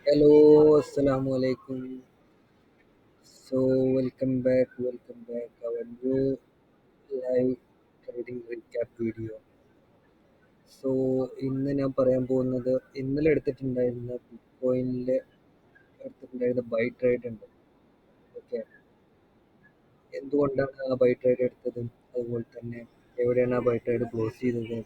Hello, Assalamu alaikum. So, welcome back. Our new live trading recap video. So ഇന്ന് ഞാൻ പറയാൻ പോകുന്നത് ഇന്നലെ എടുത്തിട്ടുണ്ടായിരുന്ന ബിറ്റ് കോയിനിൽ എടുത്തിട്ടുണ്ടായിരുന്ന ബൈ ട്രേഡ് ഉണ്ട്. ഓക്കെ, എന്തുകൊണ്ടാണ് ആ ബൈ ട്രേഡ് എടുത്തതും അതുപോലെ തന്നെ എവിടെയാണ് ആ ബൈ ട്രേഡ് ക്ലോസ് ചെയ്തത്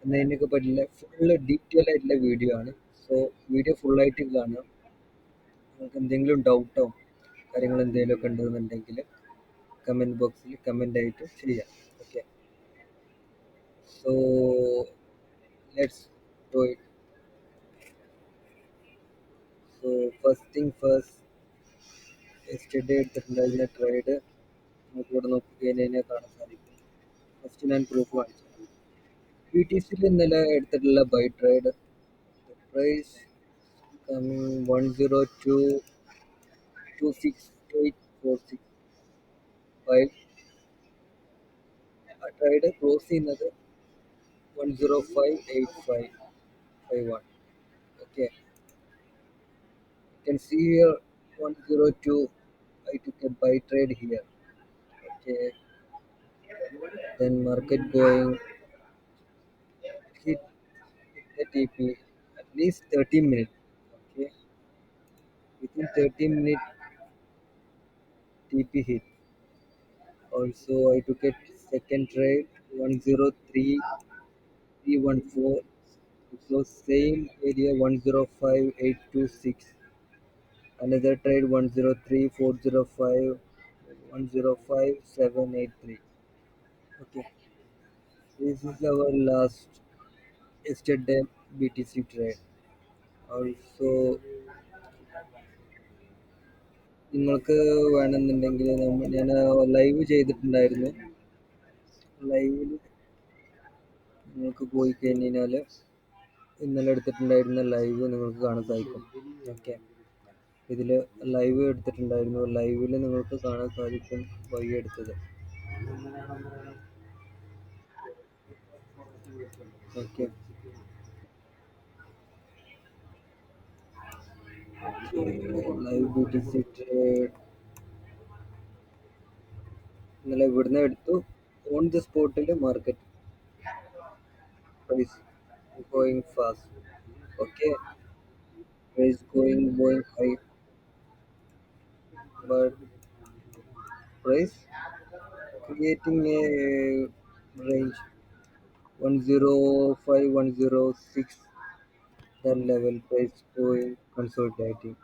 എന്നതിനൊക്കെ പറ്റില്ല ഫുള്ള് ഡീറ്റെയിൽ ആയിട്ടുള്ള വീഡിയോ ആണ്. സോ വീഡിയോ ഫുള്ളായിട്ട് കാണുക. നിങ്ങൾക്ക് എന്തെങ്കിലും ഡൗട്ടോ കാര്യങ്ങൾ എന്തെങ്കിലുമൊക്കെ ഉണ്ടെന്നുണ്ടെങ്കിൽ കമൻറ്റ് ബോക്സിൽ കമൻ്റ് ആയിട്ട് ചെയ്യാം. Okay, so let's do it. So first thing first, yesterday എടുത്തിട്ടുണ്ടായിരുന്ന ട്രേഡ് നമുക്ക് ഇവിടെ നോക്കി കഴിഞ്ഞാൽ കാണാൻ സാധിക്കും. ഫസ്റ്റ് ഞാൻ പ്രൂഫ് കാണിച്ചു. പി ടി സിയിൽ ഇന്നലെ എടുത്തിട്ടുള്ള buy trade price coming 102.26846 buy ആ ട്രേഡ് ക്ലോസ് ചെയ്യുന്നത് 105.8551. Okay, you can see here 102. I took a buy trade here. Okay, then market going hit the TP at least 30 minutes. Okay, within 30 minutes TP hit. Also, I took a second trade 103.314. So same area 105.826. Another trade 103.405. 105.783. Okay, this is our last yesterday BTC trade. Also, നിങ്ങൾക്ക് വേണമെന്നുണ്ടെങ്കിൽ ഞാൻ live ചെയ്തിട്ടുണ്ടായിരുന്നു. ലൈവിൽ നിങ്ങൾക്ക് പോയി കഴിഞ്ഞാൽ ഇന്നലെ എടുത്തിട്ടുണ്ടായിരുന്ന live നിങ്ങൾക്ക് കാണാൻ സാധിക്കും. ഓക്കെ, ഇതിൽ ലൈവ് എടുത്തിട്ടുണ്ടായിരുന്നു. ലൈവിൽ നിങ്ങൾക്ക് കാണാൻ സാധിക്കും വഴി എടുത്തത്. ഓക്കെ, ലൈവ് BTC ട്രേഡ് ഇന്നലെ ഇവിടുന്ന് എടുത്തു. ഓൺ ദി സ്പോട്ടിൽ market price going fast. Okay, price going high, but price creating a range 105 106, that level price going consolidating.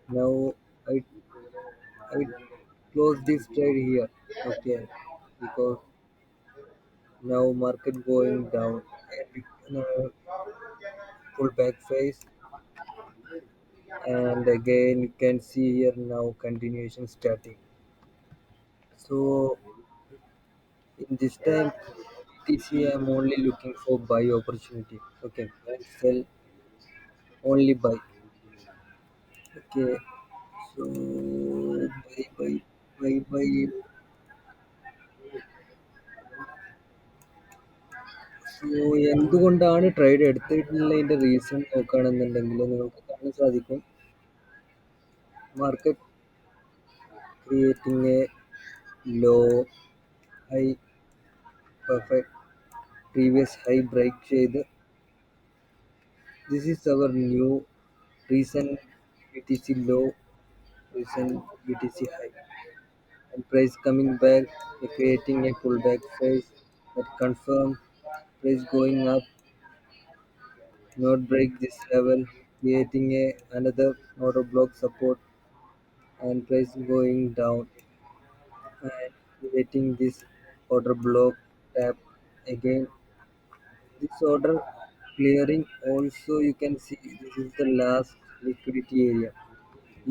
Now I I close this trade here. Okay, because now market going down and pull back phase, and again you can see here now continuation starting. So in this time BTC I'm only looking for buy opportunity. Okay, and sell only buy. Okay, so buy. സോ എന്തുകൊണ്ടാണ് trade എടുത്തിട്ടുള്ളതിന്റെ reason നോക്കുകയാണെന്നുണ്ടെങ്കിൽ നിങ്ങൾക്ക് കാണാൻ സാധിക്കും market creating a low high perfect previous high break ചെയ്ത് this is our new recent BTC low, recent BTC high, and price coming back, creating a pullback phase that confirm price going up, not break this level, creating a another auto block support, and price going down and creating this order block tap again. This order clearing also you can see this is the last liquidity area.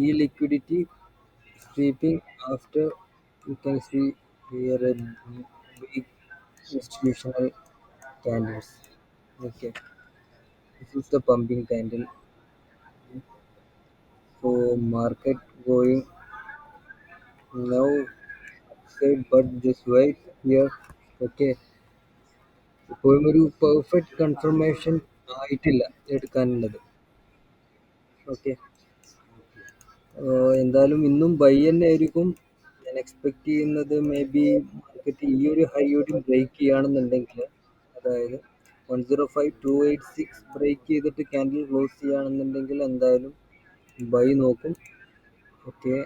E-liquidity sweeping after you can see here a big institutional candles. Okay, this is the pumping candle. So market going now upside, but just wait here. Okay, ഇപ്പോഴും ഒരു perfect confirmation ആയിട്ടില്ല എടുക്കാനുള്ളത്. Okay. എന്തായാലും ഇന്നും by തന്നെ ആയിരിക്കും. ഞാൻ expect ചെയ്യുന്നത് may be market ഈ ഒരു ഹൈ കൂടി ബ്രേക്ക് ചെയ്യുകയാണെന്നുണ്ടെങ്കിൽ, അതായത് 105,286 ബ്രേക്ക് ചെയ്തിട്ട് ക്യാൻഡിൽ ക്ലോസ് ചെയ്യുകയാണെന്നുണ്ടെങ്കിൽ എന്തായാലും ബൈ നോക്കും. ഓക്കെ.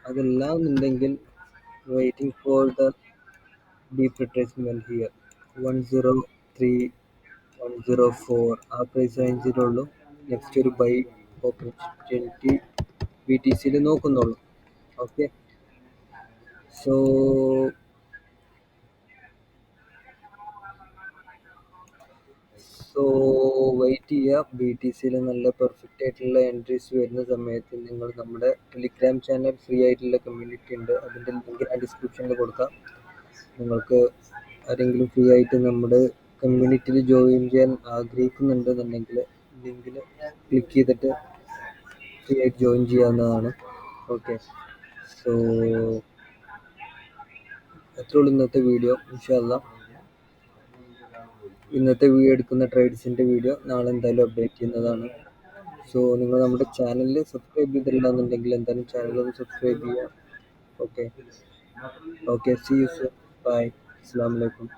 അതല്ല എന്നുണ്ടെങ്കിൽ waiting for the deep retracement here 103, 104 ആ പ്രൈസ് റേഞ്ചിലുള്ളൂ നെക്സ്റ്റ് ഒരു ബൈ ഓപ്പർച്യൂണിറ്റി ബി ടി സിയിൽ നോക്കുന്നുള്ളൂ. ഓക്കെ. സോ സോ വെയിറ്റ് ചെയ്യുക. ബി ടി സിയിൽ നല്ല പെർഫെക്റ്റ് ആയിട്ടുള്ള എൻട്രീസ് വരുന്ന സമയത്ത് നിങ്ങൾ നമ്മുടെ ടെലിഗ്രാം ചാനൽ ഫ്രീ ആയിട്ടുള്ള കമ്മ്യൂണിറ്റി ഉണ്ട്, അതിൻ്റെ ലിങ്ക് ഞാൻ ഡിസ്ക്രിപ്ഷനിൽ കൊടുക്കാം. നിങ്ങൾക്ക് ആരെങ്കിലും ഫ്രീ ആയിട്ട് നമ്മുടെ കമ്മ്യൂണിറ്റിയിൽ ജോയിൻ ചെയ്യാൻ ആഗ്രഹിക്കുന്നുണ്ടെന്നുണ്ടെങ്കിൽ ലിങ്കിൽ ക്ലിക്ക് ചെയ്തിട്ട് ഫ്രീ ആയിട്ട് ജോയിൻ ചെയ്യാവുന്നതാണ്. ഓക്കെ. സോ അത്രേ ഉള്ളൂ ഇന്നത്തെ വീഡിയോ. ഇൻഷാ അല്ലാ ഇന്നത്തെ വീഡിയോ എടുക്കുന്ന ട്രേഡ്സിൻ്റെ വീഡിയോ നാളെ എന്തായാലും അപ്ഡേറ്റ് ചെയ്യുന്നതാണ്. സോ നിങ്ങൾ നമ്മുടെ ചാനലിൽ സബ്സ്ക്രൈബ് ചെയ്തിട്ടില്ല എന്നുണ്ടെങ്കിൽ എന്തായാലും ചാനൽ ഒന്ന് സബ്സ്ക്രൈബ് ചെയ്യുക. Okay. Okay, see you soon. Bye. അസ്സലാമു അലൈക്കും.